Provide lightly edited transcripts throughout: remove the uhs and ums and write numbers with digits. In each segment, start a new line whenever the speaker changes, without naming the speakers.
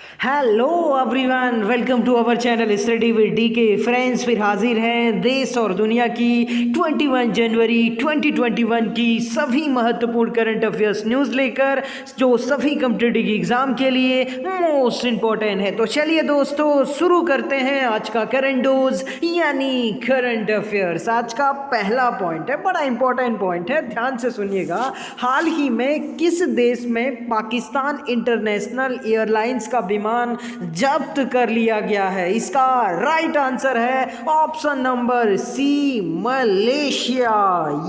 Hello everyone, welcome to our channel study with DK. Friends, फिर हाजिर हैं देश और दुनिया की 21 जनवरी 2021 की सभी महत्वपूर्ण करंट अफेयर्स न्यूज़ लेकर, जो सभी कॉम्पिटिटिव एग्जाम के लिए मोस्ट इंपॉर्टेंट है। तो चलिए दोस्तों, शुरू करते हैं आज का करंट डोज यानी करंट अफेयर्स। आज का पहला पॉइंट है, बड़ा इंपॉर्टेंट पॉइंट है, ध्यान से सुनिएगा। हाल ही में किस देश में पाकिस्तान इंटरनेशनल एयरलाइंस का विमान जब्त कर लिया गया है? इसका राइट आंसर है ऑप्शन नंबर सी, मलेशिया।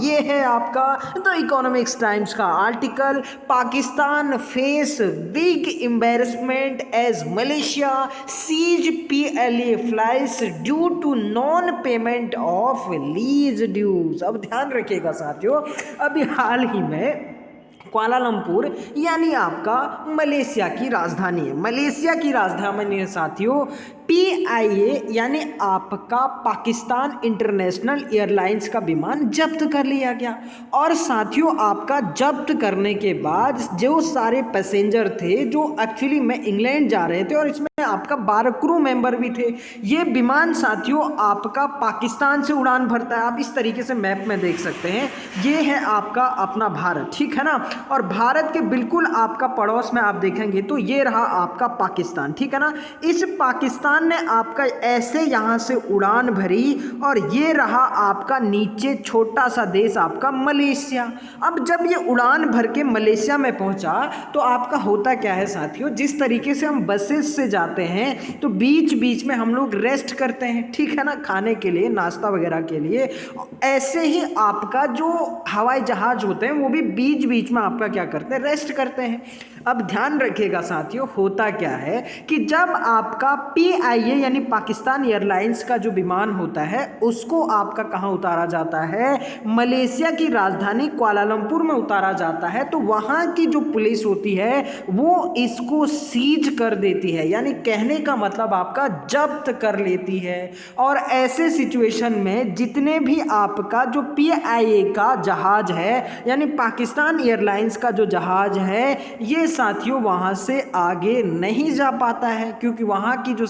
ये है आपका द इकोनॉमिक्स टाइम्स का आर्टिकल। Pakistan face big embarrassment as Malaysia seize PLA flights due to non payment of lease dues. अब ध्यान रखिएगा साथियों, अभी हाल ही में कुआलालंपुर यानी आपका मलेशिया की राजधानी है। मलेशिया की राजधानी है साथियों पीआईए, यानी आपका पाकिस्तान इंटरनेशनल एयरलाइंस का विमान जब्त कर लिया गया। और साथियों, आपका जब्त करने के बाद जो सारे पैसेंजर थे जो एक्चुअली में इंग्लैंड जा रहे थे, और इसमें आपका 12 क्रू मेंबर भी थे। ये विमान साथियों आपका पाकिस्तान से उड़ान भरता है। आप इस तरीके से मैप में देख सकते हैं, ये है आपका अपना भारत, ठीक है ना। और भारत के बिल्कुल आपका पड़ोस में आप देखेंगे तो ये रहा आपका पाकिस्तान, ठीक है ना। इस पाकिस्तान ने आपका ऐसे यहाँ से उड़ान भरी, और ये रहा आपका नीचे छोटा सा देश आपका मलेशिया। अब जब ये उड़ान भर के मलेशिया में पहुंचा तो आपका होता क्या है साथियों, जिस तरीके से हम बसेस से जाते हैं तो बीच बीच में हम लोग रेस्ट करते हैं, ठीक है ना, खाने के लिए, नाश्ता वगैरह के लिए। ऐसे ही आपका जो हवाई जहाज होते हैं वो भी बीच बीच में आपका क्या करते हैं, रेस्ट करते हैं। अब ध्यान रखिएगा साथियों, होता क्या है कि जब आपका पीआईए यानी पाकिस्तान एयरलाइंस का जो विमान होता है उसको आपका कहाँ उतारा जाता है, मलेशिया की राजधानी कुआलालंपुर में उतारा जाता है, तो वहाँ की जो पुलिस होती है वो इसको सीज कर देती है, यानी कहने का मतलब आपका जब्त कर लेती है। और ऐसे सिचुएशन में जितने भी आपका जो पीआईए का जहाज है यानी पाकिस्तान एयरलाइंस का जो जहाज है, ये साथियों वहां से आगे नहीं जा पाता है, क्योंकि वहां की जो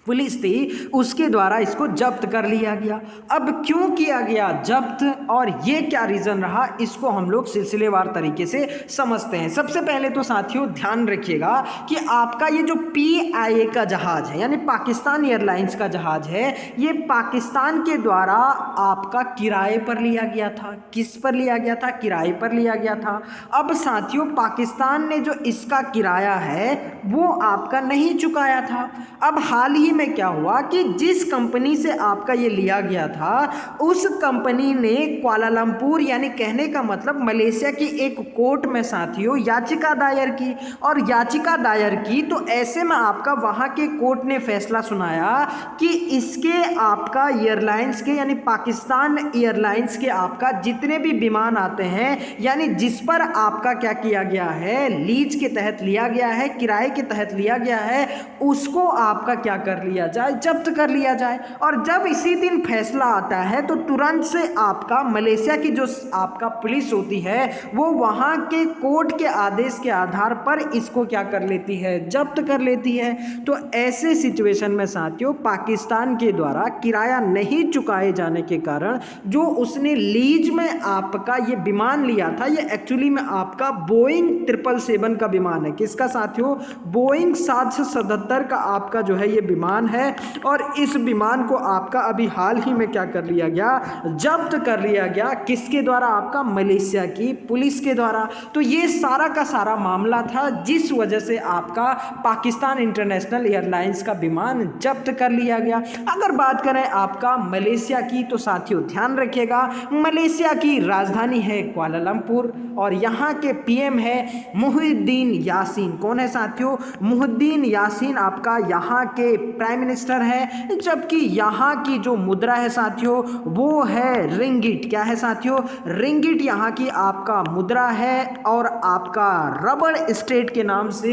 पुलिस थी उसके द्वारा इसको जब्त कर लिया गया। अब क्यों किया गया जब्त और ये क्या रीज़न रहा, इसको हम लोग सिलसिलेवार तरीके से समझते हैं। सबसे पहले तो साथियों ध्यान रखिएगा कि आपका ये जो पीआईए का जहाज़ है यानी पाकिस्तान एयरलाइंस का जहाज़ है, ये पाकिस्तान के द्वारा आपका किराए पर लिया गया था। किस पर लिया गया था? किराए पर लिया गया था। अब साथियों, पाकिस्तान ने जो इसका किराया है वो आपका नहीं चुकाया था। अब हाल ही में क्या हुआ कि जिस कंपनी से आपका ये लिया गया था उस कंपनी ने कुआलालंपुर यानी कहने का मतलब मलेशिया की एक कोर्ट में साथियों याचिका दायर की। और याचिका दायर की तो ऐसे में आपका वहां के कोर्ट ने फैसला सुनाया कि इसके आपका एयरलाइंस के यानी पाकिस्तान एयरलाइंस के आपका जितने भी विमान आते हैं, यानी जिस पर आपका क्या किया गया है, लीज के तहत लिया गया है, किराए के तहत लिया गया है, उसको आपका क्या कर लिया जाए, जब्त कर लिया जाए। और जब इसी दिन फैसला आता है तो तुरंत से आपका मलेशिया की जो आपका पुलिस होती है वो वहां के कोर्ट के आदेश के आधार पर इसको क्या कर लेती है, जब्त कर लेती है। तो ऐसे सिचुएशन में साथियों पाकिस्तान के द्वारा किराया नहीं चुकाए जाने के कारण जो उसने लीज में आपका ये विमान लिया था, ये एक्चुअली में आपका बोइंग 777 का विमान है। किसका साथियों? बोइंग 777 का आपका जो है ये विमान है। और इस विमान को आपका अभी हाल ही में क्या कर लिया गया, जब्त कर लिया गया। किसके द्वारा? आपका मलेशिया की पुलिस के द्वारा। तो ये सारा का सारा मामला था जिस वजह से आपका पाकिस्तान इंटरनेशनल एयरलाइंस का विमान जब्त कर लिया गया। अगर बात करें आपका मलेशिया की तो साथियों ध्यान रखिएगा, मलेशिया की राजधानी है कुआलालंपुर और यहाँ के पीएम है मुहिद्दीन यासीन। कौन है साथियों? मुहिद्दीन यासीन आपका यहाँ के प्राइम मिनिस्टर है। जबकि यहाँ की जो मुद्रा है साथियों वो है रिंगिट। क्या है साथियों? रिंगिट यहाँ की आपका मुद्रा है। और आपका रबड़ स्टेट के नाम से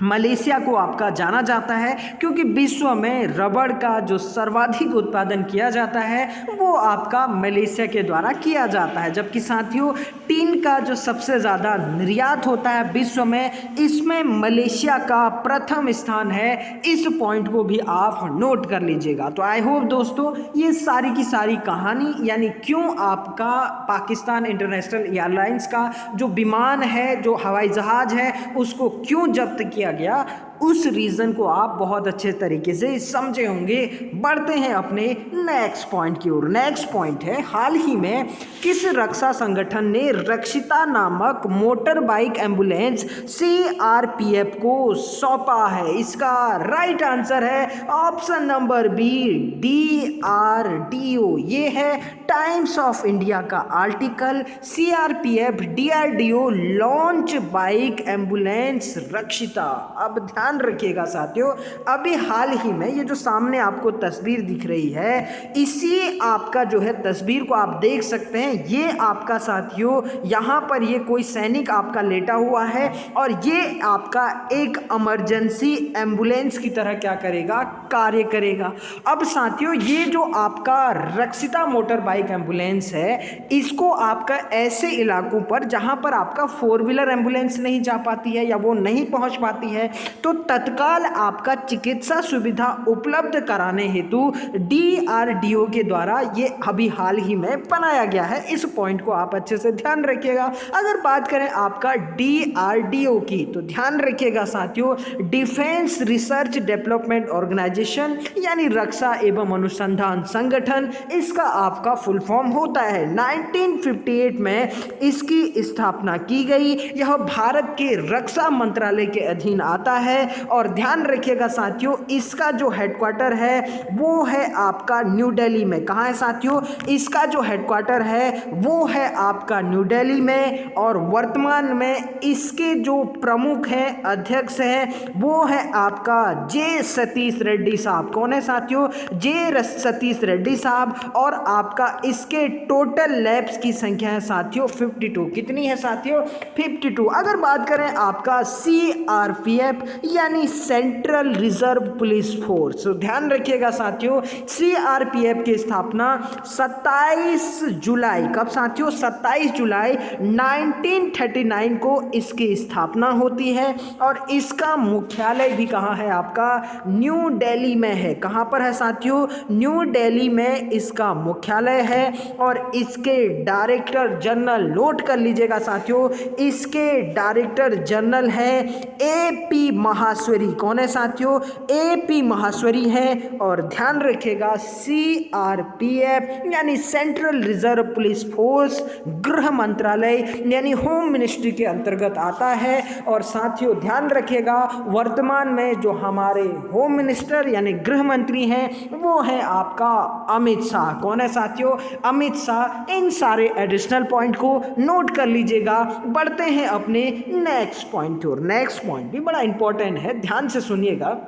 मलेशिया को आपका जाना जाता है, क्योंकि विश्व में रबड़ का जो सर्वाधिक उत्पादन किया जाता है वो आपका मलेशिया के द्वारा किया जाता है। जबकि साथियों टीन का जो सबसे ज़्यादा निर्यात होता है विश्व में, इसमें मलेशिया का प्रथम स्थान है। इस पॉइंट को भी आप नोट कर लीजिएगा। तो आई होप दोस्तों ये सारी की सारी कहानी, यानी क्यों आपका पाकिस्तान इंटरनेशनल एयरलाइंस का जो विमान है, जो हवाई जहाज़ है, उसको क्यों जब्त किया गया, उस रीज़न को आप बहुत अच्छे तरीके से समझे होंगे। बढ़ते हैं अपने नेक्स्ट पॉइंट की ओर। नेक्स्ट पॉइंट है, हाल ही में किस रक्षा संगठन ने रक्षिता नामक मोटर बाइक एम्बुलेंस CRPF को सौंपा है? इसका राइट आंसर है ऑप्शन नंबर बी, DRDO। ये है टाइम्स ऑफ इंडिया का article. CRPF DRDO launch bike ambulance रक्षिता। अब ध्यान रखिएगा साथियों, अभी हाल ही में ये जो सामने आपको तस्वीर दिख रही है, इसी आपका जो है तस्वीर को आप देख सकते हैं। ये आपका साथियों यहाँ पर ये कोई सैनिक आपका लेटा हुआ है और ये आपका एक इमरजेंसी एम्बुलेंस की तरह क्या करेगा, कार्य करेगा। अब साथियों ये जो आपका रक्षिता मोटर बाइक एम्बुलेंस है, इसको आपका ऐसे इलाकों पर जहाँ पर आपका 4 व्हीलर एम्बुलेंस नहीं जा पाती है या वो नहीं पहुँच पाती है, तो तत्काल आपका चिकित्सा सुविधा उपलब्ध कराने हेतु DRDO के द्वारा ये अभी हाल ही में बनाया गया है। इस पॉइंट को आप अच्छे से ध्यान रखिएगा। अगर बात करें आपका DRDO की, तो ध्यान रखिएगा साथियों, डिफेंस रिसर्च डेवलपमेंट ऑर्गेनाइजेशन, यानी रक्षा एवं अनुसंधान संगठन, इसका आपका फुल फॉर्म होता है। 1958 में इसकी स्थापना की गई। यह भारत के रक्षा मंत्रालय के अधीन आता है। और ध्यान रखिएगा साथियों, इसका जो हेडक्वार्टर है वो है आपका न्यू दिल्ली में। कहाँ है साथियों? इसका जो हेडक्वार्टर है वो है आपका न्यू दिल्ली में। और वर्तमान में इसके जो प्रमुख हैं, अध्यक्ष हैं, वो है आपका जे सतीश रेड्डी साहब। कौन है साथियों? जे सतीश रेड्डी साहब। और आपका इसके टोटल लैब्स की संख्या है साथियों 52। कितनी है साथियों? 52। अगर बात करें आपका CRPF यानी सेंट्रल रिजर्व पुलिस फोर्स, तो ध्यान रखिएगा साथियों, CRPF की स्थापना 27 जुलाई, कब साथियों? 27 जुलाई 1939 को इसकी स्थापना होती है। और इसका मुख्यालय भी कहाँ है? आपका न्यू दिल्ली में है। कहाँ पर है साथियों? न्यू दिल्ली में इसका मुख्यालय है। और इसके डायरेक्टर जनरल, नोट कर लीजिएगा साथियों, इसके डायरेक्टर जनरल है AP माहेश्वरी। कौन है साथियों? AP माहेश्वरी है। और ध्यान रखिएगा CRPF यानी सेंट्रल रिजर्व पुलिस फोर्स गृह मंत्रालय यानी होम मिनिस्ट्री के अंतर्गत आता है। और साथियों ध्यान रखिएगा, वर्तमान में जो हमारे होम मिनिस्टर यानी गृह मंत्री हैं वो है आपका अमित शाह। कौन है साथियों? अमित शाह। इन सारे एडिशनल पॉइंट को नोट कर लीजिएगा। बढ़ते हैं अपने नेक्स्ट पॉइंट की ओर। नेक्स्ट पॉइंट भी बड़ा इंपॉर्टेंट है, ध्यान से सुनिएगा।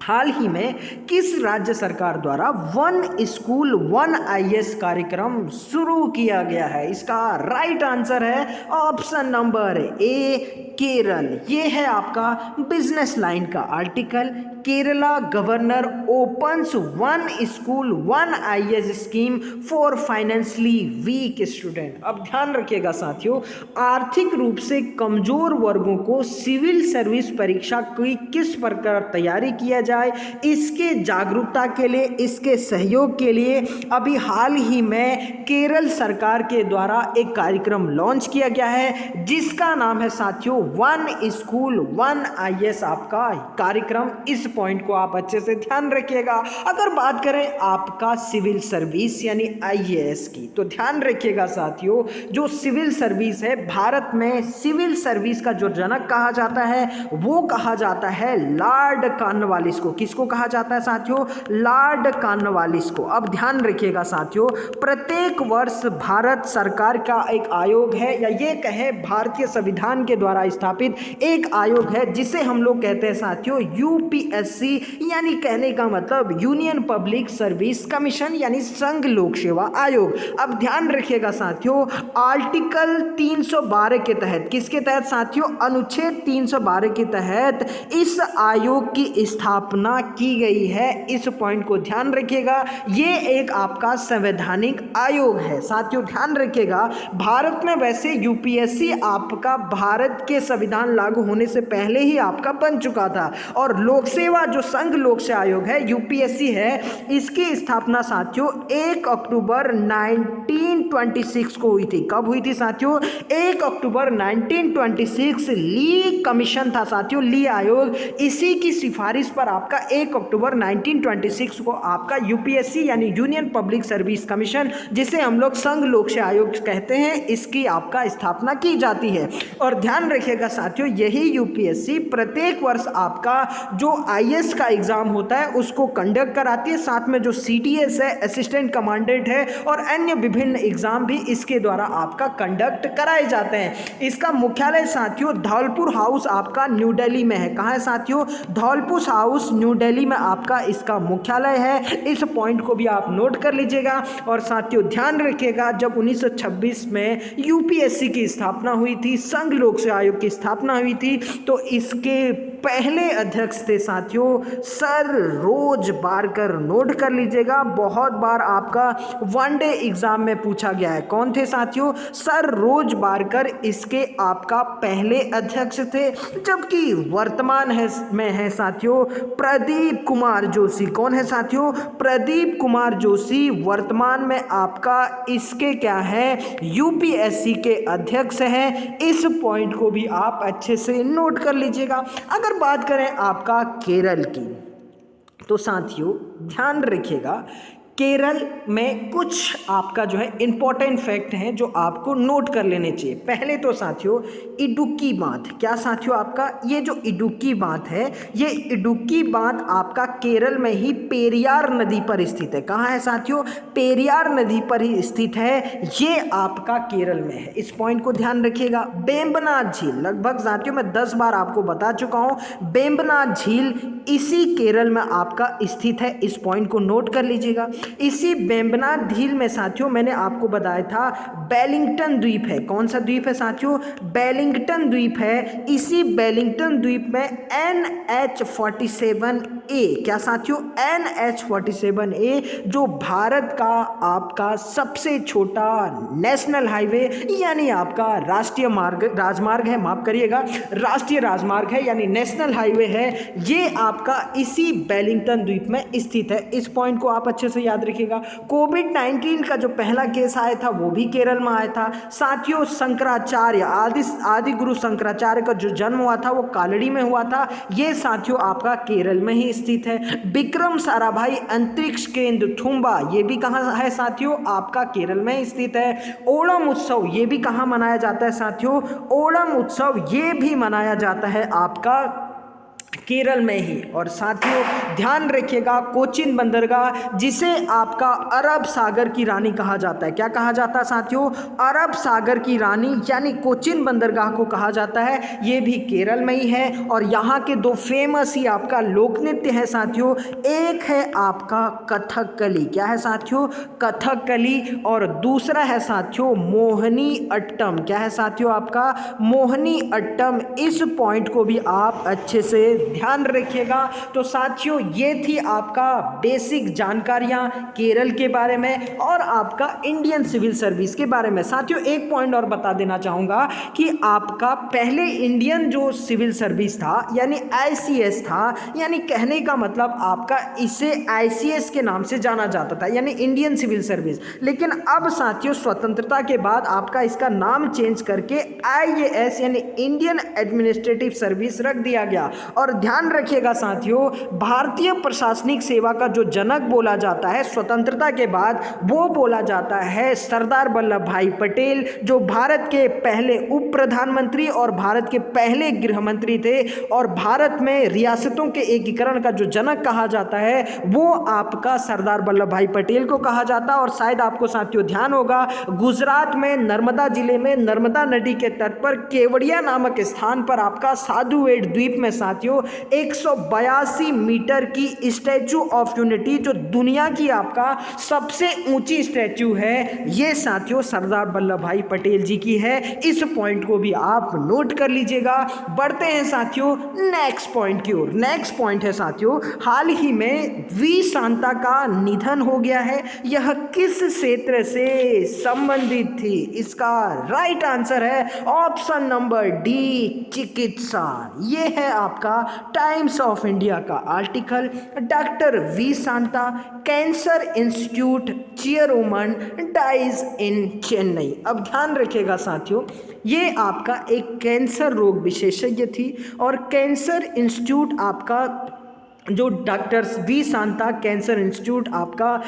हाल ही में किस राज्य सरकार द्वारा 1 स्कूल 1 IAS कार्यक्रम शुरू किया गया है? इसका राइट आंसर है ऑप्शन नंबर A, केरल। ये है आपका बिजनेस लाइन का article. Kerala governor opens 1 school 1 IAS scheme for financially weak student. अब ध्यान रखिएगा साथियों, आर्थिक रूप से कमजोर वर्गों को सिविल सर्विस परीक्षा की किस प्रकार तैयारी किया जाए, इसके जागरूकता के लिए, इसके सहयोग के लिए अभी हाल ही में केरल सरकार के द्वारा एक कार्यक्रम लॉन्च किया गया है, जिसका नाम है साथियों 1 स्कूल 1 IAS आपका कार्यक्रम। इस पॉइंट को आप अच्छे से ध्यान रखिएगा। अगर बात करें आपका सिविल सर्विस यानी IAS की, तो ध्यान रखिएगा साथियों, जो सिविल सर्विस है, भारत में सिविल सर्विस का जो जनक कहा जाता है वो कहा जाता है लॉर्ड कॉर्नवालिस कॉर्नवालिस को, किसको कहा जाता है साथियों? लॉर्ड कॉर्नवालिस को। अब ध्यान रखिएगा साथियों, प्रत्येक वर्ष भारत सरकार का एक आयोग है, या ये कहें भारतीय संविधान के द्वारा स्थापित एक आयोग है जिसे हम लोग कहते हैं साथियों यूपीएससी, यानी कहने का मतलब यूनियन पब्लिक सर्विस कमीशन, यानी संघ लोक सेवा आयोग। अब ध्यान रखिएगा साथियों, आर्टिकल 312 के तहत, किसके तहत साथियों? अनुच्छेद 312 के तहत इस आयोग की स्थापना की गई है। इस पॉइंट को ध्यान रखिएगा, ये एक आपका संवैधानिक आयोग है। साथियों ध्यान रखिएगा, भारत में वैसे यूपीएससी आपका भारत के संविधान लागू होने से पहले ही आपका बन चुका था, और लोक सेवा जो संघ लोक सेवा आयोग है यूपीएससी है, इसकी स्थापना साथियों 1 अक्टूबर 1926 को हुई थी। कब हुई थी साथियों? 1 अक्टूबर 1926 ली कमीशन था साथियों, ली आयोग, इसी की सिफारिश पर आपका 1 अक्टूबर 1926 को आपका यूपीएससी यानी यूनियन पब्लिक सर्विस कमीशन, जिसे हम लोग संघ लोक सेवा आयोग कहते हैं, इसकी आपका स्थापना की जाती है। और ध्यान रखिएगा साथियों, यही यूपीएससी प्रत्येक वर्ष आपका जो आईएएस का एग्जाम होता है उसको कंडक्ट कराती है, साथ में जो सीटीएस है, असिस्टेंट कमांडेंट है, और अन्य विभिन्न एग्जाम भी इसके द्वारा आपका कंडक्ट कराए जाते हैं। इसका मुख्यालय साथियों धौलपुर हाउस आपका न्यू दिल्ली में है। कहाँ है साथियों? धौलपुर हाउस न्यू दिल्ली में आपका इसका मुख्यालय है। इस पॉइंट को भी आप नोट कर लीजिएगा। और साथियों ध्यान रखिएगा, जब 1926 में यूपीएससी की स्थापना हुई थी, संघ लोक सेवा आयोग की स्थापना हुई थी, तो इसके पहले अध्यक्ष थे साथियों सर रोज बारकर। नोट कर लीजिएगा, बहुत बार आपका वनडे एग्जाम में पूछा गया है। कौन थे साथियों? सर रोज बारकर इसके आपका पहले अध्यक्ष थे। जबकि वर्तमान में है साथियों प्रदीप कुमार जोशी। कौन है साथियों? प्रदीप कुमार जोशी वर्तमान में आपका इसके क्या है? यूपीएससी के अध्यक्ष हैं। इस पॉइंट को भी आप अच्छे से नोट कर लीजिएगा। अगर बात करें आपका केरल की, तो साथियों ध्यान रखिएगा, केरल में कुछ आपका जो है इंपॉर्टेंट फैक्ट हैं जो आपको नोट कर लेने चाहिए। पहले तो साथियों इडुक्की बांध, क्या साथियों आपका ये जो इडुक्की बांध है, ये इडुक्की बांध आपका केरल में ही पेरियार नदी पर स्थित है। कहाँ है साथियों? पेरियार नदी पर ही स्थित है, ये आपका केरल में है। इस पॉइंट को ध्यान रखिएगा। बेम्बनाथ झील, लगभग साथियों मैं 10 बार आपको बता चुका हूँ, बेम्बनाथ झील इसी केरल में आपका स्थित है। इस पॉइंट को नोट कर लीजिएगा। इसी बेम्बनाथ झील में साथियों मैंने आपको बताया था वेलिंगटन द्वीप है। कौन सा द्वीप है साथियों? वेलिंगटन द्वीप है। इसी वेलिंगटन द्वीप में NH-47A, क्या साथियों? NH-47A जो भारत का आपका सबसे छोटा नेशनल हाईवे यानी आपका राष्ट्रीय राजमार्ग है, माफ करिएगा, राष्ट्रीय राजमार्ग है यानी नेशनल हाईवे है, ये आपका इसी वेलिंगटन द्वीप में स्थित है। इस पॉइंट को आप अच्छे से याद रखिएगा। कोविड-19 का जो पहला केस आया था वो भी केरल में आया था। साथियों शंकराचार्य आदि गुरु शंकराचार्य का जो जन्म हुआ था वो कालड़ी में हुआ था, ये साथियों आपका केरल में ही स्थित है। विक्रम साराभाई अंतरिक्ष केंद्र थुम्बा, ये भी कहाँ है साथियों? आपका केरल में स्थित है। ओणम उत्सव ये भी कहाँ मनाया जाता है साथियों? ओणम उत्सव ये भी मनाया जाता है आपका केरल में ही। और साथियों ध्यान रखिएगा, कोचिन बंदरगाह जिसे आपका अरब सागर की रानी कहा जाता है, क्या कहा जाता है साथियों? अरब सागर की रानी यानी कोचिन बंदरगाह को कहा जाता है, ये भी केरल में ही है। और यहाँ के दो फेमस ही आपका लोक नृत्य है साथियों, एक है आपका कथकली, क्या है साथियों? कथकली, और दूसरा है साथियों मोहिनी अट्टम, क्या है साथियों आपका? मोहिनी अट्टम। इस पॉइंट को भी आप अच्छे से ध्यान रखिएगा। तो साथियों ये थी आपका बेसिक जानकारियां केरल के बारे में और आपका इंडियन सिविल सर्विस के बारे में। साथियों एक पॉइंट और बता देना चाहूँगा कि आपका पहले इंडियन जो सिविल सर्विस था यानी आईसीएस था, यानी कहने का मतलब आपका इसे आईसीएस के नाम से जाना जाता था यानी इंडियन सिविल सर्विस। लेकिन अब साथियों स्वतंत्रता के बाद आपका इसका नाम चेंज करके आईएएस यानी इंडियन एडमिनिस्ट्रेटिव सर्विस रख दिया गया। और ध्यान रखिएगा साथियों, भारतीय प्रशासनिक सेवा का जो जनक बोला जाता है स्वतंत्रता के बाद, वो बोला जाता है सरदार वल्लभ भाई पटेल, जो भारत के पहले उप प्रधानमंत्री और भारत के पहले गृह मंत्री थे। और भारत में रियासतों के एकीकरण का जो जनक कहा जाता है वो आपका सरदार वल्लभ भाई पटेल को कहा जाता है। और शायद आपको साथियों ध्यान होगा, गुजरात में नर्मदा जिले में नर्मदा नदी के तट पर केवड़िया नामक स्थान पर आपका साधु एड द्वीप में साथियों 182 मीटर की स्टैचू ऑफ यूनिटी, जो दुनिया की आपका सबसे ऊंची स्टैचू है, ये साथियों सरदार वल्लभ भाई पटेल जी की है। इस पॉइंट को भी आप नोट कर लीजिएगा। बढ़ते हैं साथियों नेक्स्ट पॉइंट की ओर। नेक्स्ट पॉइंट है साथियों, हाल ही में वी शांता का निधन हो गया है। यह किस क्षेत्र से संबंधित थी? इसका राइट आंसर है ऑप्शन नंबर डी, चिकित्सा। ये है आपका टाइम्स ऑफ इंडिया का आर्टिकल। Doctor V Shanta, cancer institute chairwoman, dies in Chennai. अब ध्यान रखिएगा साथियों, ये आपका एक कैंसर रोग विशेषज्ञ थी और कैंसर इंस्टीट्यूट आपका जो doctor V Shanta cancer institute आपका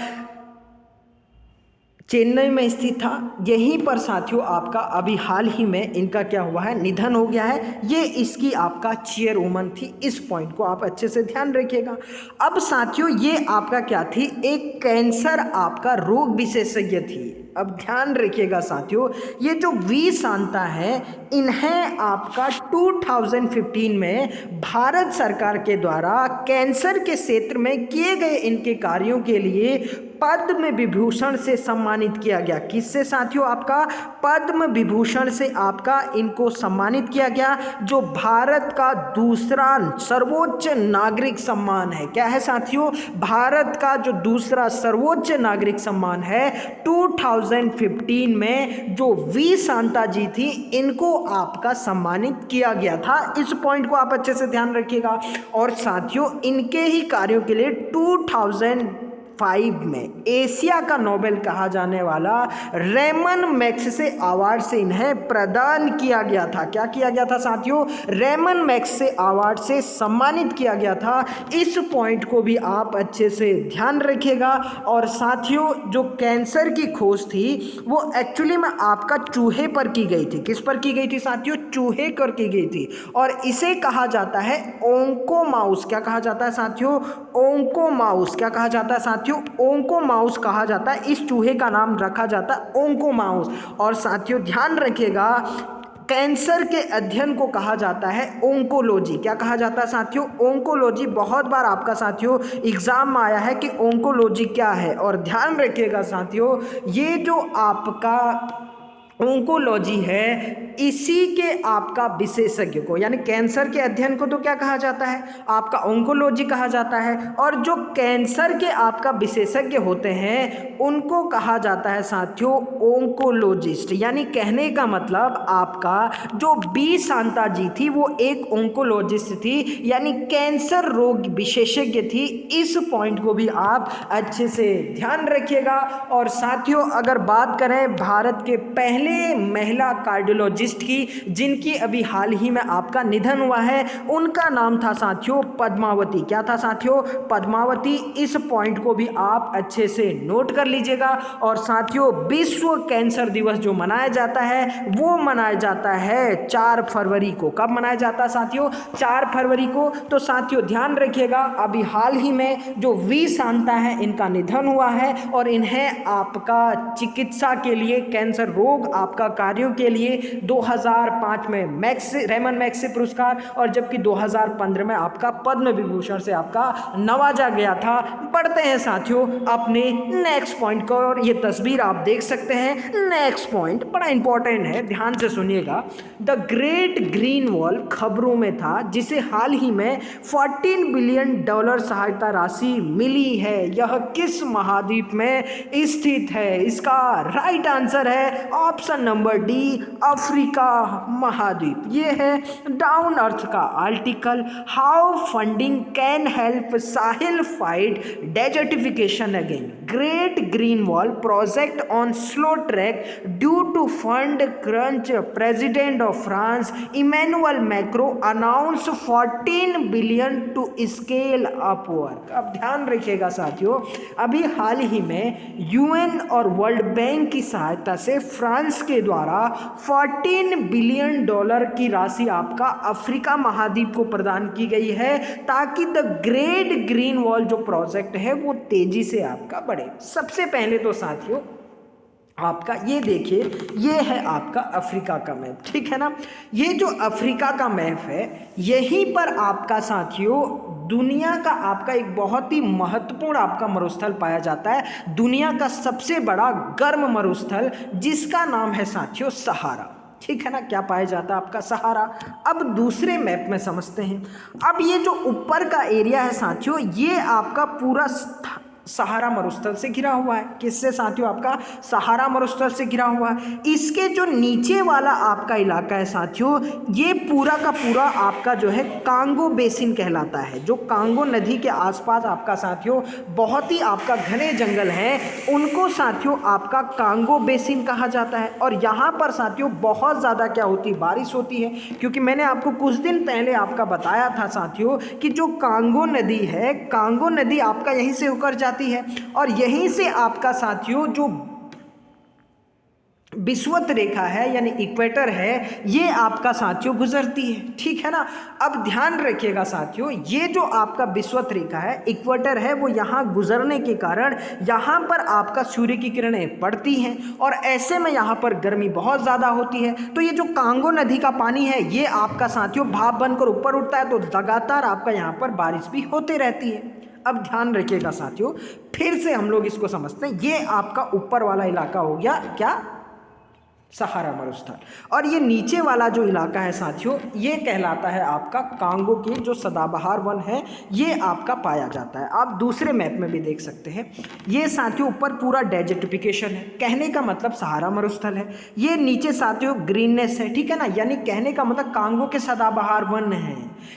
चेन्नई में स्थित था। यहीं पर साथियों आपका अभी हाल ही में इनका क्या हुआ है, निधन हो गया है। ये इसकी आपका चेयरवुमन थी। इस पॉइंट को आप अच्छे से ध्यान रखिएगा। अब साथियों ये आपका क्या थी, एक कैंसर आपका रोग विशेषज्ञ थी। अब ध्यान रखिएगा साथियों, ये जो वी शांता है, इन्हें आपका 2015 में भारत सरकार के द्वारा कैंसर के क्षेत्र में किए गए इनके कार्यों के लिए पद्म विभूषण से सम्मानित किया गया। किससे साथियों? आपका पद्म विभूषण से आपका इनको सम्मानित किया गया, जो भारत का दूसरा सर्वोच्च नागरिक सम्मान है। क्या है साथियों? भारत का जो दूसरा सर्वोच्च नागरिक सम्मान है, 2015 में जो वी शांता जी थी, इनको आपका सम्मानित किया गया था। इस पॉइंट को आप अच्छे से ध्यान रखिएगा। और साथियों इनके ही कार्यों के लिए 2005 में एशिया का नोबेल कहा जाने वाला रेमन मैग्सेसे अवार्ड से इन्हें प्रदान किया गया था। क्या किया गया था साथियों? रेमन मैग्सेसे अवार्ड से सम्मानित किया गया था। इस पॉइंट को भी आप अच्छे से ध्यान रखिएगा। और साथियों जो कैंसर की खोज थी वो एक्चुअली में आपका चूहे पर की गई थी। किस पर की गई थी साथियों? चूहे पर की गई थी। और इसे कहा जाता है ओंको माउस। क्या कहा जाता है साथियों? Onco mouse. क्या कहा जाता है साथियों? ओंको माउस कहा जाता है। इस चूहे का नाम रखा जाता है ओंको माउस। और साथियों ध्यान रखिएगा, कैंसर के अध्ययन को कहा जाता है ओंकोलॉजी। क्या कहा जाता है साथियों? ओंकोलॉजी। बहुत बार आपका साथियों एग्जाम में आया है कि ओंकोलॉजी क्या है। और ध्यान रखिएगा साथियों, ये जो आपका ओंकोलॉजी है, इसी के आपका विशेषज्ञ को, यानी कैंसर के अध्ययन को तो क्या कहा जाता है? आपका ओंकोलॉजी कहा जाता है। और जो कैंसर के आपका विशेषज्ञ होते हैं उनको कहा जाता है साथियों ओंकोलॉजिस्ट। यानी कहने का मतलब आपका जो वी शांता जी थी वो एक ओंकोलॉजिस्ट थी, यानी कैंसर रोग विशेषज्ञ थी। इस पॉइंट को भी आप अच्छे से ध्यान रखिएगा। और साथियों अगर बात करें भारत के पहले महिला कार्डियोलॉजिस्ट की, जिनकी अभी हाल ही में आपका निधन हुआ है, उनका नाम था साथियों पद्मावती। क्या था साथियों? पद्मावती। इस पॉइंट को भी आप अच्छे से नोट कर लीजिएगा। और साथियों विश्व कैंसर दिवस जो मनाया जाता है वो मनाया जाता है 4 फरवरी को। कब मनाया जाता है साथियों? 4 फरवरी को। तो साथियों ध्यान रखिएगा, अभी हाल ही में जो वी शांता है इनका निधन हुआ है और इन्हें आपका चिकित्सा के लिए, कैंसर रोग आपका कार्यों के लिए 2005 में रेमन मैग्सेसे पुरस्कार और जबकि 2015 में आपका पद्म विभूषण से आपका नवाजा गया था। बढ़ते हैं साथियों अपने नेक्स्ट पॉइंट को। और ये तस्वीर आप देख सकते हैं। नेक्स्ट पॉइंट बड़ा इंपॉर्टेंट है, ध्यान से सुनिएगा। द ग्रेट ग्रीन वॉल खबरों में था, जिसे हाल ही में $14 बिलियन सहायता राशि मिली है। यह किस महाद्वीप में स्थित है? इसका राइट आंसर है option number D, Africa. Africa महाद्वीप। ये है डाउन अर्थ का article, how funding can help Sahel fight desertification again, great green wall project on slow track due to fund crunch, president of France Emmanuel Macron announce 14 billion to scale up work. अब ध्यान रखिएगा साथियों, अभी हाल ही में UN और world bank की सहायता से फ्रांस के द्वारा 14 बिलियन डॉलर की राशि आपका अफ्रीका महाद्वीप को प्रदान की गई है, ताकि द ग्रेट ग्रीन वॉल जो प्रोजेक्ट है वो तेजी से आपका बढ़े। सबसे पहले तो साथियों आपका ये देखिए, ये है आपका अफ्रीका का मैप, ठीक है ना। ये जो अफ्रीका का मैप है, यहीं पर आपका साथियों दुनिया का आपका एक बहुत ही महत्वपूर्ण आपका मरुस्थल पाया जाता है, दुनिया का सबसे बड़ा गर्म मरुस्थल, जिसका नाम है साथियों सहारा, ठीक है ना। क्या पाया जाता है आपका सहारा। अब दूसरे मैप में समझते हैं। अब ये जो ऊपर का एरिया है साथियों, ये आपका पूरा सहारा मरुस्थल से घिरा हुआ है। किससे साथियों? आपका सहारा मरुस्थल से घिरा हुआ है। इसके जो नीचे वाला आपका इलाका है साथियों, ये पूरा का पूरा आपका जो है कांगो बेसिन कहलाता है। जो कांगो नदी के आसपास आपका साथियों बहुत ही आपका घने जंगल हैं, उनको साथियों आपका कांगो बेसिन कहा जाता है। और यहाँ पर साथियों बहुत ज़्यादा क्या होती है? बारिश होती है, क्योंकि मैंने आपको कुछ दिन पहले आपका बताया था साथियों कि जो कांगो नदी है, कांगो नदी आपका यहीं से होकर जाती है और यहीं से आपका साथियों जो विषुवत रेखा है यानी इक्वेटर है, ये आपका साथियों गुजरती है, ठीक है ना। अब ध्यान रखिएगा साथियों, ये जो आपका विषुवत रेखा है, इक्वेटर है, वो यहाँ गुजरने के कारण यहाँ पर आपका सूर्य की किरणें पड़ती हैं और ऐसे में यहाँ पर गर्मी बहुत ज़्यादा होती है। तो ये जो कांगो नदी का पानी है, ये आपका साथियों भाप बनकर ऊपर उठता है, तो लगातार आपका यहाँ पर बारिश भी होती रहती है। अब ध्यान रखिएगा साथियों, फिर से हम लोग इसको समझते हैं। ये आपका ऊपर वाला इलाका हो गया क्या? सहारा मरुस्थल। और ये नीचे वाला जो इलाका है साथियों, ये कहलाता है आपका कांगो के जो सदाबहार वन है, ये आपका पाया जाता है। आप दूसरे मैप में भी देख सकते हैं। ये साथियों ऊपर पूरा डेजर्टिफिकेशन है, कहने का मतलब सहारा मरुस्थल है। ये नीचे साथियों ग्रीननेस है, ठीक है ना, यानी कहने का मतलब कांगो के सदाबहार वन है।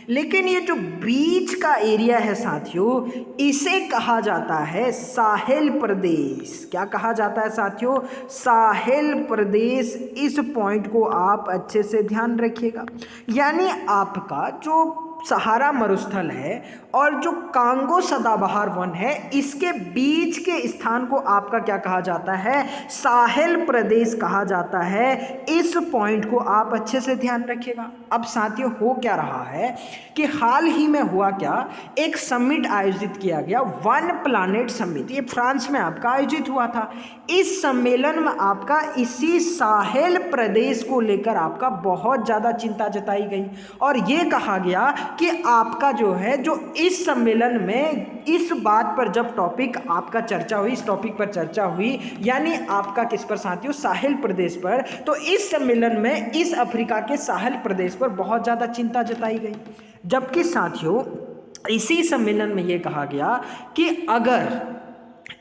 लेकिन ये जो बीच का एरिया है साथियों, इसे कहा जाता है साहेल प्रदेश। क्या कहा जाता है साथियों? साहेल प्रदेश। इस पॉइंट को आप अच्छे से ध्यान रखिएगा। यानी आपका जो सहारा मरुस्थल है और जो कांगो सदाबहार वन है, इसके बीच के स्थान को आपका क्या कहा जाता है? साहेल प्रदेश कहा जाता है। इस पॉइंट को आप अच्छे से ध्यान रखिएगा। अब साथियों हो क्या रहा है कि हाल ही में हुआ क्या, एक समिट आयोजित किया गया, वन प्लानेट समिट। ये फ्रांस में आपका आयोजित हुआ था। इस सम्मेलन में आपका इसी साहेल प्रदेश को लेकर आपका बहुत ज़्यादा चिंता जताई गई और ये कहा गया कि आपका जो है, जो इस सम्मेलन में इस बात पर जब टॉपिक आपका चर्चा हुई, इस टॉपिक पर चर्चा हुई, यानी आपका किस पर साथियों? साहेल प्रदेश पर। तो इस सम्मेलन में इस अफ्रीका के साहेल प्रदेश पर बहुत ज़्यादा चिंता जताई गई। जबकि साथियों इसी सम्मेलन में ये कहा गया कि अगर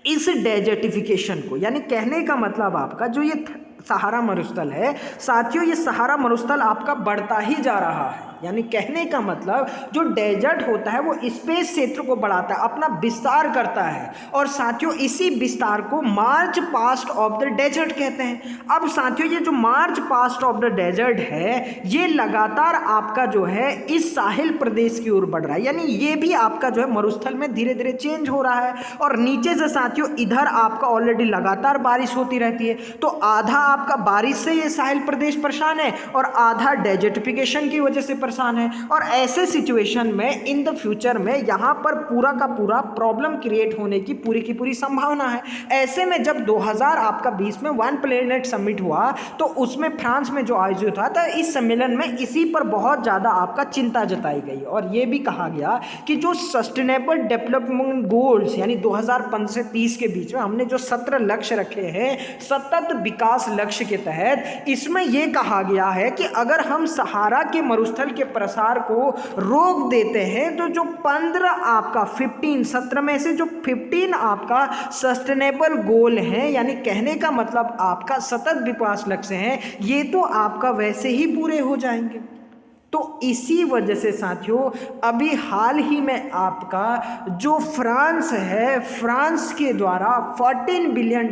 इस डेजर्टिफिकेशन को, यानी कहने का मतलब आपका जो ये सहारा मरुस्थल है साथियों, ये सहारा मरुस्थल आपका बढ़ता ही जा रहा है। यानी कहने का मतलब जो डेजर्ट होता है वो स्पेस क्षेत्र को बढ़ाता है, अपना विस्तार करता है और साथियों इसी विस्तार को march past of the desert कहते हैं। अब साथियों ये जो march past of the desert है, ये लगातार आपका जो है इस साहिल प्रदेश की ओर बढ़ रहा है। यानी ये भी आपका जो है मरुस्थल में धीरे धीरे चेंज हो रहा है और नीचे से साथियों इधर आपका ऑलरेडी लगातार बारिश होती रहती है। तो आधा आपका बारिश से ये साहिल प्रदेश परेशान है और आधा डेजर्टिफिकेशन की वजह से परेशान है। और ऐसे सिचुएशन में इन द फ्यूचर में यहाँ पर पूरा का पूरा प्रॉब्लम क्रिएट होने की पूरी संभावना है। ऐसे में जब 2020 में वन प्लेनेट समिट हुआ, तो उसमें फ्रांस में जो आयोजित हुआ था, इस सम्मेलन में इसी पर बहुत ज़्यादा आपका चिंता जताई गई और ये भी कहा गया कि जो सस्टेनेबल डेवलपमेंट गोल्स यानी 2015 से 30 के बीच में हमने जो 17 लक्ष्य रखे हैं सतत विकास लक्ष्य के तहत, इसमें यह कहा गया है कि अगर हम सहारा के मरुस्थल के प्रसार को रोक देते हैं। तो जो 15 आपका 17 में से जो 15 आपका सस्टेनेबल गोल है, यानी कहने का मतलब आपका सतत विकास लक्ष्य है, ये तो आपका वैसे ही पूरे हो जाएंगे। तो इसी वजह से साथियों अभी हाल ही में आपका जो फ्रांस है, फ्रांस के द्वारा $14 बिलियन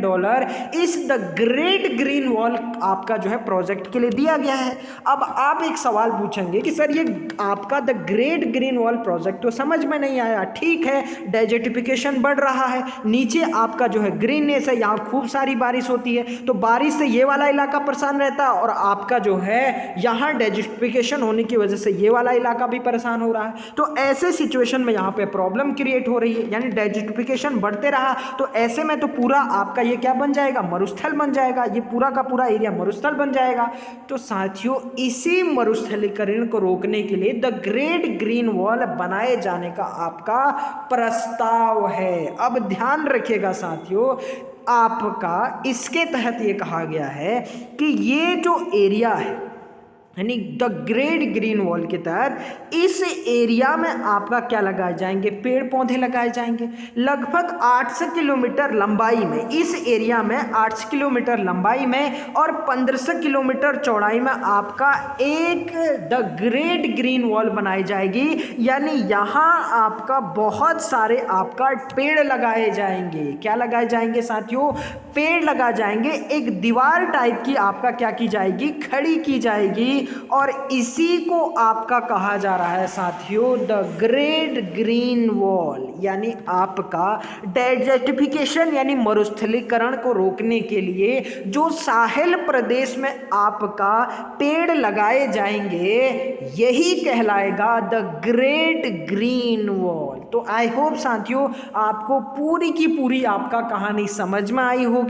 इस द ग्रेट ग्रीन वॉल आपका जो है प्रोजेक्ट के लिए दिया गया है। अब आप एक सवाल पूछेंगे कि सर ये आपका the great green wall project तो समझ में नहीं आया। ठीक है, डेजर्टिफिकेशन बढ़ रहा है, नीचे आपका जो है ग्रीननेस है, यहाँ खूब सारी बारिश होती है, तो बारिश से ये वाला इलाका परेशान रहता है, और आपका जो है यहाँ डेजर्टिफिकेशन होने की वजह से ये वाला इलाका भी परेशान हो रहा है। तो ऐसे सिचुएशन में यहाँ पे प्रॉब्लम क्रिएट हो रही है, यानी डेजर्टिफिकेशन बढ़ते रहा तो ऐसे में तो पूरा आपका ये क्या बन जाएगा, मरुस्थल बन जाएगा, ये पूरा का पूरा एरिया मरुस्थल बन जाएगा। तो साथियों इसी मरुस्थलीकरण को रोकने के लिए द ग्रेट ग्रीन वॉल बनाए जाने का आपका प्रस्ताव है। अब ध्यान रखिएगा साथियों, आपका इसके तहत ये कहा गया है कि ये जो एरिया है यानी द ग्रेट ग्रीन वॉल के तहत इस एरिया में आपका क्या लगाए जाएंगे, पेड़ पौधे लगाए जाएंगे। लगभग 800 किलोमीटर लंबाई में, इस एरिया में 800 किलोमीटर लंबाई में और 1500 किलोमीटर चौड़ाई में आपका एक द ग्रेट ग्रीन वॉल बनाई जाएगी। यानी यहाँ आपका बहुत सारे आपका पेड़ लगाए जाएंगे। क्या लगाए जाएंगे साथियों, पेड़ लगाए जाएंगे। एक दीवार टाइप की आपका क्या की जाएगी, खड़ी की जाएगी, और इसी को आपका कहा जा रहा है साथियों द ग्रेट ग्रीन वॉल। यानी आपका डेजर्टिफिकेशन यानी मरुस्थलीकरण को रोकने के लिए जो साहिल प्रदेश में आपका पेड़ लगाए जाएंगे यही कहलाएगा द ग्रेट ग्रीन वॉल। तो आई होप साथियों आपको पूरी की पूरी आपका कहानी समझ में आई होगी।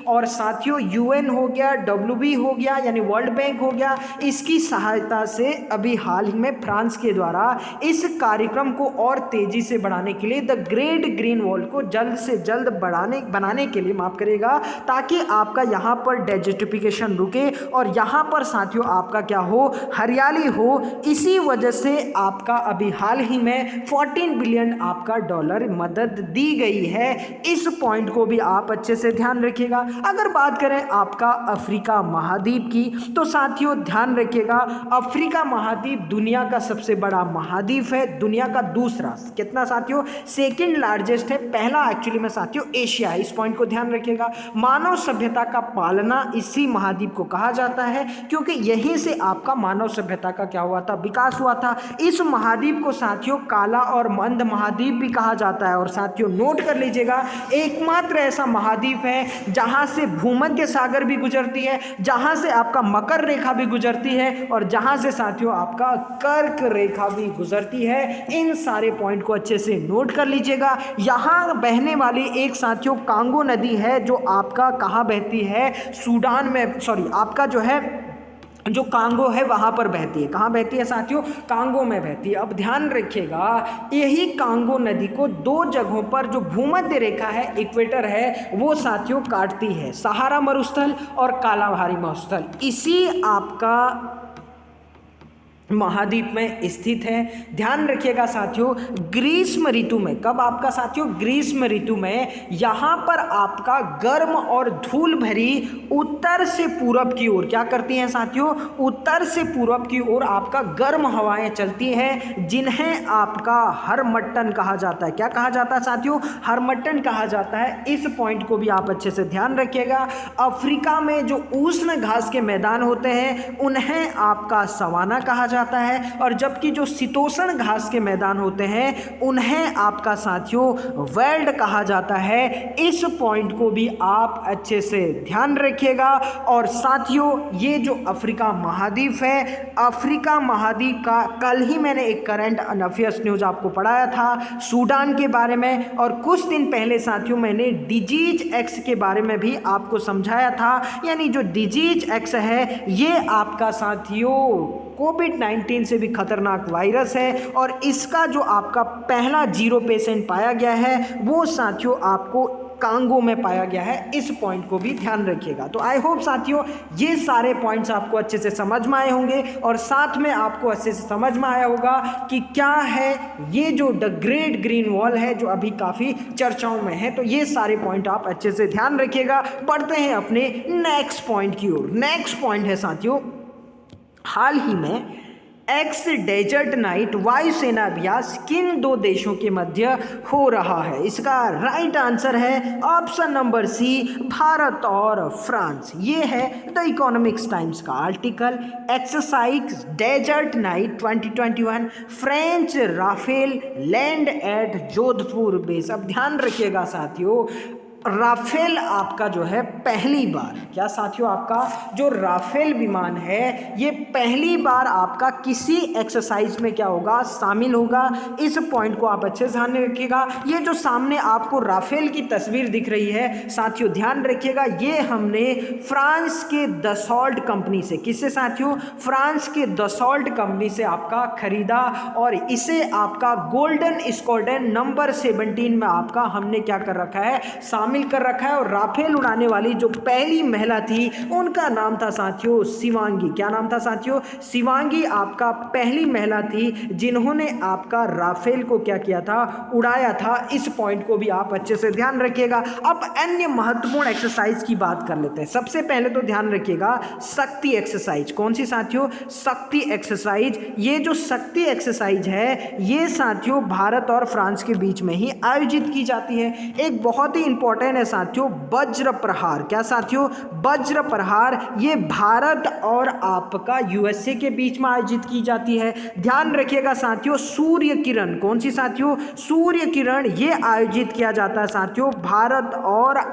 और साथियों UN हो गया, WB हो गया यानी वर्ल्ड बैंक हो गया, इसकी सहायता से अभी हाल ही में फ्रांस के द्वारा इस कार्यक्रम को और तेजी से बढ़ाने के लिए द ग्रेट ग्रीन वॉल को जल्द से जल्द बनाने के लिए माफ करेगा, ताकि आपका यहाँ पर डेजर्टिफिकेशन रुके और यहाँ पर साथियों आपका क्या हो, हरियाली हो। इसी वजह से आपका अभी हाल ही में $14 बिलियन आपका डॉलर मदद दी गई है। इस पॉइंट को भी आप अच्छे से ध्यान रखिएगा। अगर बात करें आपका अफ्रीका महाद्वीप की, तो साथियों ध्यान रखिएगा अफ्रीका महाद्वीप दुनिया का सबसे बड़ा महाद्वीप है, दुनिया का दूसरा, कितना साथियों, सेकंड लार्जेस्ट है, पहला एक्चुअली में साथियों एशिया है। इस पॉइंट को ध्यान रखिएगा। मानव सभ्यता का पालना इसी महाद्वीप को कहा जाता है, क्योंकि यहीं से आपका मानव सभ्यता का क्या हुआ था, विकास हुआ था। इस महाद्वीप को साथियों काला और मंद महाद्वीप भी कहा जाता है। और साथियों नोट कर लीजिएगा, एकमात्र ऐसा महाद्वीप है जहां से भूमध्य सागर भी गुजरती है, जहां से आपका मकर रेखा भी गुजरती है, और जहां से साथियों आपका कर्क रेखा भी गुजरती है। इन सारे पॉइंट को अच्छे से नोट कर लीजिएगा। यहां बहने वाली एक साथियों कांगो नदी है, जो आपका कहां बहती है, सूडान में, सॉरी आपका जो है जो कांगो है वहां पर बहती है। कहां बहती है साथियों, कांगो में बहती है। अब ध्यान रखिएगा, यही कांगो नदी को दो जगहों पर जो भूमध्य रेखा है, इक्वेटर है, वो साथियों काटती है, सहारा मरुस्थल और कालाहारी मरुस्थल इसी आपका महाद्वीप में स्थित है। ध्यान रखिएगा साथियों, ग्रीष्म ऋतु में, कब आपका साथियों, ग्रीष्म ऋतु में यहाँ पर आपका गर्म और धूल भरी उत्तर से पूरब की ओर क्या करती हैं साथियों, उत्तर से पूरब की ओर आपका गर्म हवाएं चलती हैं, जिन्हें आपका हरमट्टन कहा जाता है। क्या कहा जाता है साथियों, हरमट्टन कहा जाता है। इस पॉइंट को भी आप अच्छे से ध्यान रखिएगा। अफ्रीका में जो उष्ण घास के मैदान होते हैं उन्हें आपका सवाना कहा जाता है, और जबकि जो शीतोष्ण घास के मैदान होते हैं उन्हें आपका साथियों वेल्ड कहा जाता है। इस पॉइंट को भी आप अच्छे से ध्यान रखिएगा। और साथियों ये जो अफ्रीका महाद्वीप है, अफ्रीका महाद्वीप का कल ही मैंने एक करंट अफेयर्स न्यूज आपको पढ़ाया था सूडान के बारे में, और कुछ दिन पहले साथियों मैंने डिजीज एक्स के बारे में भी आपको समझाया था। यानी जो डिजीज एक्स है ये आपका साथियों कोविड-19 से भी खतरनाक वायरस है, और इसका जो आपका पहला 0 पेशेंट पाया गया है वो साथियों आपको कांगो में पाया गया है। इस पॉइंट को भी ध्यान रखिएगा। तो आई होप साथियों ये सारे पॉइंट्स आपको अच्छे से समझ में आए होंगे और साथ में आपको अच्छे से समझ में आया होगा कि क्या है ये जो द ग्रेट ग्रीन वॉल है जो अभी काफ़ी चर्चाओं में है। तो ये सारे पॉइंट आप अच्छे से ध्यान रखिएगा। बढ़ते हैं अपने नेक्स्ट पॉइंट की ओर। नेक्स्ट पॉइंट है साथियों, हाल ही में एक्स डेजर्ट नाइट वायुसेना अभ्यास किन दो देशों के मध्य हो रहा है? इसका राइट आंसर है ऑप्शन नंबर सी, भारत और फ्रांस। ये है द इकोनॉमिक्स टाइम्स का article. Exercise desert night 2021 French Rafale land at Jodhpur base. अब ध्यान रखिएगा साथियों, राफेल आपका जो है पहली बार, क्या साथियों, आपका जो राफेल विमान है ये पहली बार आपका किसी एक्सरसाइज में क्या होगा, शामिल होगा। इस पॉइंट को आप अच्छे से ध्यान रखिएगा। ये जो सामने आपको राफेल की तस्वीर दिख रही है साथियों, ध्यान रखिएगा, ये हमने फ्रांस के दसॉल्ट कंपनी से, किससे साथियों, फ्रांस के दसॉल्ट कंपनी से आपका खरीदा और इसे आपका गोल्डन स्क्वाड्रन नंबर 17 में आपका हमने क्या कर रखा है, शामिल कर रखा है। और राफेल उड़ाने वाली जो पहली महिला थी उनका नाम था साथियों शिवांगी। क्या नाम था साथियों, शिवांगी आपका पहली महिला थी जिन्होंने आपका राफेल को क्या किया था, उड़ाया था। इस पॉइंट को भी आप अच्छे से ध्यान रखिएगा। अब अन्य महत्वपूर्ण एक्सरसाइज की बात कर लेते हैं। सबसे पहले तो ध्यान रखिएगा शक्ति एक्सरसाइज। कौन सी साथियों, शक्ति एक्सरसाइज। ये जो शक्ति एक्सरसाइज है ये साथियों भारत और फ्रांस के बीच में ही आयोजित की जाती है। एक बहुत ही इंपॉर्टेंट है साथियों वज्र प्रहार। क्या साथियों, वज्र प्रहार, ये भारत और आपका यूएसए के बीच में आयोजित की जाती है। ध्यान रखिएगा साथियों सूर्य किरण। कौन सी साथियों, सूर्य किरण, ये आयोजित किया जाता है साथियों भारत और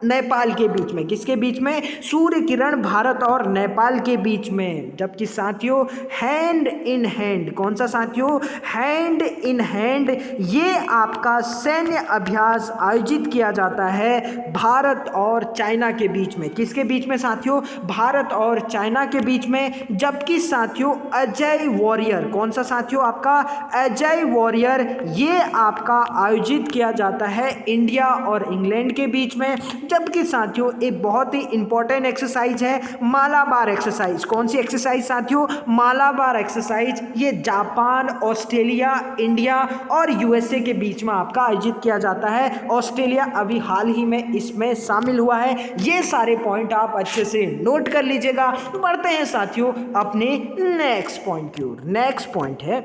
नेपाल के बीच में। किसके बीच में, सूर्य किरण भारत और नेपाल के बीच में। जबकि साथियों हैंड इन हैंड, कौन सा साथियों, हैंड इन हैंड, ये आपका सैन्य अभ्यास आयोजित किया जाता है भारत और चाइना के बीच में। किसके बीच में साथियों, भारत और चाइना के बीच में। जबकि साथियों अजय वॉरियर, कौन सा साथियों, आपका अजय वॉरियर, ये आपका आयोजित किया जाता है इंडिया और इंग्लैंड के बीच में। जबकि साथियों एक बहुत ही इंपॉर्टेंट एक्सरसाइज है मालाबार एक्सरसाइज। कौन सी एक्सरसाइज साथियों, मालाबार एक्सरसाइज, ये जापान, ऑस्ट्रेलिया, इंडिया और यूएसए के बीच में आपका आयोजित किया जाता है। ऑस्ट्रेलिया अभी हाल ही में इसमें शामिल हुआ है। ये सारे पॉइंट आप अच्छे से नोट कर लीजिएगा। बढ़ते हैं साथियों अपने नेक्स्ट पॉइंट की ओर। नेक्स्ट पॉइंट है,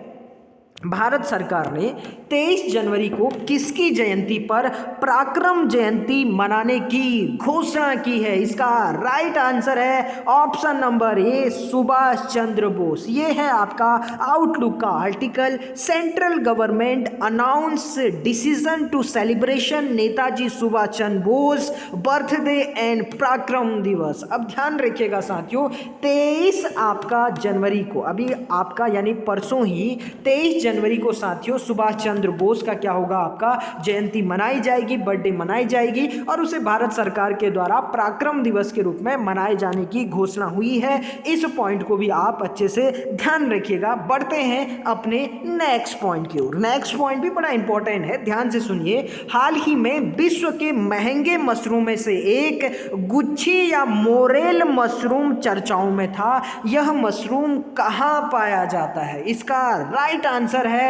भारत सरकार ने 23 जनवरी को किसकी जयंती पर पराक्रम जयंती मनाने की घोषणा की है? इसका राइट आंसर है option number A, Subhash Chandra Bose. ये है आपका आउटलुक का article. Central government announce decision to celebration Netaji Subhash Chandra Bose birthday and Parakram Diwas. अब ध्यान रखिएगा साथियों 23 आपका जनवरी को, अभी आपका यानी परसों ही 23 जनवरी को साथियों सुभाष चंद्र बोस का क्या होगा, आपका जयंती मनाई जाएगी, बर्थडे मनाई जाएगी और उसे भारत सरकार के द्वारा पराक्रम दिवस के रूप में मनाए जाने की घोषणा हुई है। इस पॉइंट को भी आप अच्छे से ध्यान रखिएगा। बढ़ते हैं अपने नेक्स्ट पॉइंट की ओर। नेक्स्ट पॉइंट भी बड़ा इंपॉर्टेंट है, ध्यान से सुनिए। हाल ही में विश्व के महंगे मशरूम में से एक गुच्छी या मोरेल मशरूम चर्चाओं में था। यह मशरूम कहाँ पाया जाता है? इसका राइट आंसर है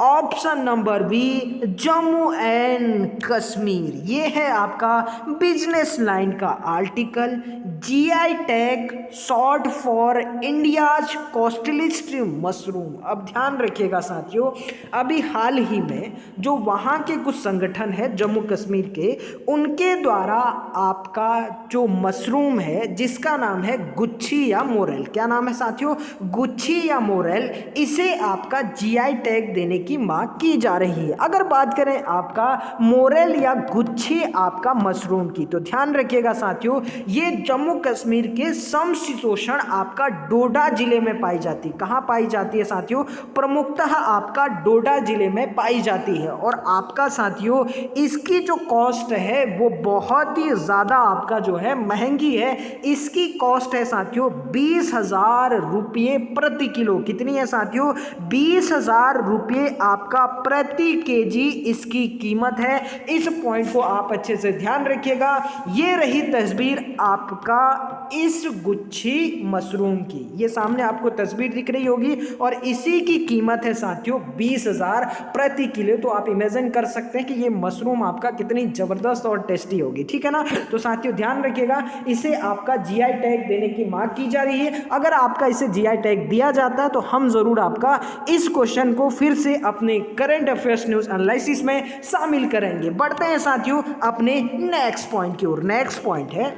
option number B, Jammu and Kashmir. ये है आपका बिजनेस लाइन का article. GI tag short for India's costliest mushroom. अब ध्यान रखिएगा साथियों, अभी हाल ही में जो वहाँ के कुछ संगठन है जम्मू कश्मीर के, उनके द्वारा आपका जो मशरूम है जिसका नाम है गुच्छी या मोरेल, क्या नाम है साथियों, गुच्छी या मोरेल, इसे आपका जीआई टैग देने की मांग की जा रही है। अगर बात करें आपका मोरेल या गुच्छी आपका मशरूम की, तो ध्यान रखिएगा साथियों ये जम्मू कश्मीर के समशीतोष्ण आपका डोडा जिले में पाई जाती है। कहाँ पाई जाती है साथियों? प्रमुखतः आपका डोडा जिले में पाई जाती है। और आपका साथियों इसकी जो कॉस्ट है वो बहुत ही ज़्यादा आपका जो है महंगी है। इसकी कॉस्ट है साथियों 20,000 रुपये प्रति किलो। कितनी है साथियों? 20,000 ₹20,000 आपका प्रति केजी इसकी कीमत है। इस पॉइंट को आप अच्छे से ध्यान रखिएगा। ये रही तस्वीर आपका इस गुच्छी मशरूम की, ये सामने आपको तस्वीर दिख रही होगी और इसी की कीमत है साथियों 20,000 प्रति किलो। तो आप इमेजिन कर सकते हैं कि ये मशरूम आपका कितनी ज़बरदस्त और टेस्टी होगी, ठीक है ना। तो साथियों ध्यान रखिएगा, इसे आपका जीआई टैग देने की मांग की जा रही है। अगर आपका इसे जीआई टैग दिया जाता है तो हम ज़रूर आपका इस क्वेश्चन को फिर से अपने करंट अफेयर्स न्यूज़ एनालिसिस में शामिल करेंगे। बढ़ते हैं साथियों अपने नेक्स्ट पॉइंट की ओर। नेक्स्ट पॉइंट है,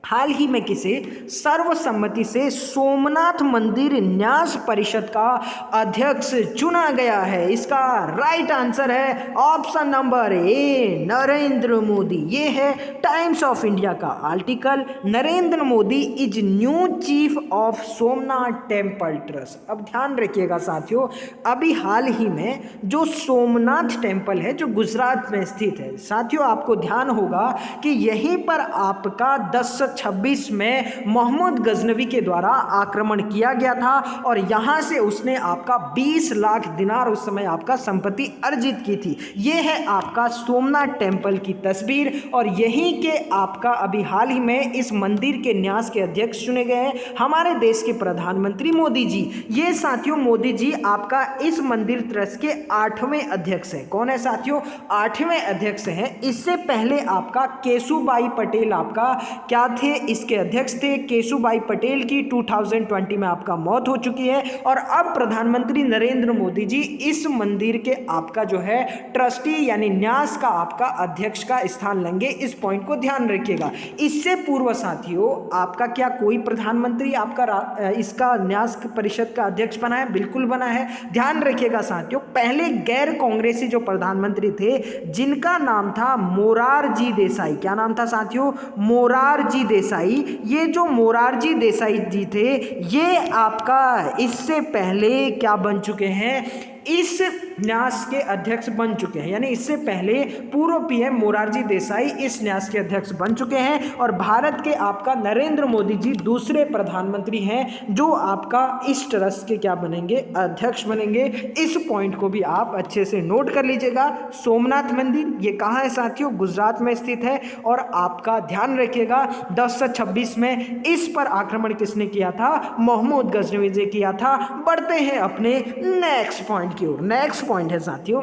हाल ही में किसे सर्वसम्मति से सोमनाथ मंदिर न्यास परिषद का अध्यक्ष चुना गया है? इसका राइट आंसर है ऑप्शन नंबर ए, नरेंद्र मोदी। ये है टाइम्स ऑफ इंडिया का article, Narendra Modi is new chief of Somnath temple trust. अब ध्यान रखिएगा साथियों, अभी हाल ही में जो सोमनाथ टेम्पल है जो गुजरात में स्थित है, साथियों आपको ध्यान होगा कि यहीं पर आपका 1026 में मोहम्मद गजनवी के द्वारा आक्रमण किया गया था और यहां से उसने आपका 20 लाख दिनार उस समय आपका संपत्ति अर्जित की थी। यह है आपका सोमनाथ टेम्पल की तस्वीर और यहीं के आपका अभी हाल ही में इस मंदिर के न्यास के अध्यक्ष चुने गए हैं हमारे देश के प्रधानमंत्री मोदी जी। ये साथियों मोदी जी आपका इस मंदिर ट्रस्ट के 8वें अध्यक्ष हैं। कौन है साथियों? 8वें अध्यक्ष हैं। इससे पहले आपका केशुभाई पटेल आपका क्या थे? इसके अध्यक्ष थे। केशुभाई पटेल की 2020 में आपका मौत हो चुकी है और अब प्रधानमंत्री नरेंद्र मोदी जी इस मंदिर के आपका जो है ट्रस्टी यानी न्यास का आपका अध्यक्ष का स्थान लेंगे। इस पॉइंट को ध्यान रखिएगा। इससे पूर्व साथियों आपका क्या कोई प्रधानमंत्री आपका इसका न्यास परिषद का अध्यक्ष बना है? बिल्कुल बना है। ध्यान रखिएगा साथियों, पहले गैर कांग्रेसी जो प्रधानमंत्री थे जिनका नाम था मोरारजी देसाई। क्या नाम था साथियों? मोरारजी देसाई। ये जो मोरारजी देसाई जी थे ये आपका इससे पहले क्या बन चुके हैं? इस न्यास के अध्यक्ष बन चुके हैं। यानी इससे पहले पूर्व पीएम मोरारजी देसाई इस न्यास के अध्यक्ष बन चुके हैं और भारत के आपका नरेंद्र मोदी जी दूसरे प्रधानमंत्री हैं जो आपका इस ट्रस्ट के क्या बनेंगे? अध्यक्ष बनेंगे। इस पॉइंट को भी आप अच्छे से नोट कर लीजिएगा। सोमनाथ मंदिर ये कहाँ है साथियों? गुजरात में स्थित है और आपका ध्यान रखिएगा 1026 में इस पर आक्रमण किसने किया था? मोहम्मद गजनवी ने किया था। बढ़ते हैं अपने नेक्स्ट पॉइंट की ओर। नेक्स्ट पॉइंट है साथियों,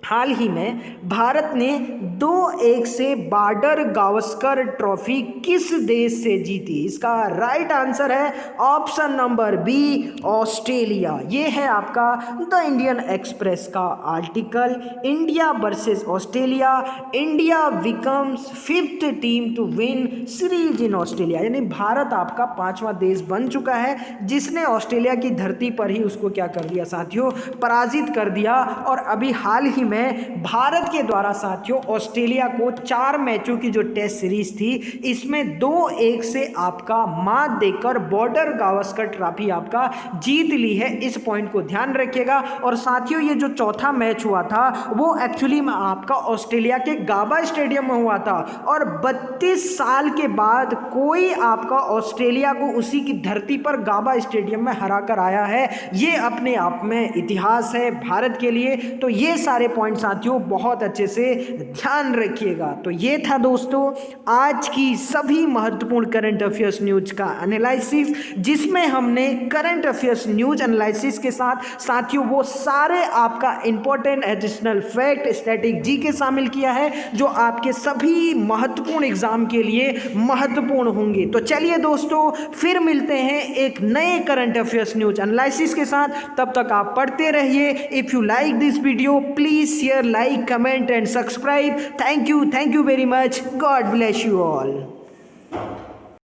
हाल ही में भारत ने 2-1 से बॉर्डर गावस्कर ट्रॉफी किस देश से जीती? इसका राइट आंसर है ऑप्शन नंबर बी, ऑस्ट्रेलिया। ये है आपका द इंडियन एक्सप्रेस का article, India versus Australia, India becomes 5th team to win series in Australia. यानी भारत आपका 5वां देश बन चुका है जिसने ऑस्ट्रेलिया की धरती पर ही उसको क्या कर दिया साथियों? पराजित कर दिया। और अभी हाल ही में भारत के द्वारा साथियों ऑस्ट्रेलिया को 4 मैचों की जो टेस्ट सीरीज थी इसमें 2-1 से आपका मात देकर बॉर्डर गावस्कर ट्रॉफी आपका जीत ली है। इस पॉइंट को ध्यान रखिएगा। और साथियों ये जो चौथा मैच हुआ था वो एक्चुअली में आपका ऑस्ट्रेलिया के गाबा स्टेडियम में हुआ था और 32 साल के बाद कोई आपका ऑस्ट्रेलिया को उसी की धरती पर गाबा स्टेडियम में हरा कर आया है। ये अपने आप में इतिहास है भारत के लिए। तो ये सारे पॉइंट साथियों बहुत अच्छे से ध्यान रखिएगा। तो ये था दोस्तों आज की सभी महत्वपूर्ण करंट अफेयर्स न्यूज का एनालिसिस, जिसमें हमने करंट अफेयर्स न्यूज एनालिसिस के साथ साथियों वो सारे आपका important additional fact static GK शामिल किया है जो आपके सभी महत्वपूर्ण एग्जाम के लिए महत्वपूर्ण होंगे। तो चलिए दोस्तों फिर मिलते हैं एक नए करंट अफेयर्स न्यूज एनालिसिस के साथ। तब तक आप पढ़ते रहिए। If you like this video please share, like, comment and subscribe. Thank you very much. God bless you all.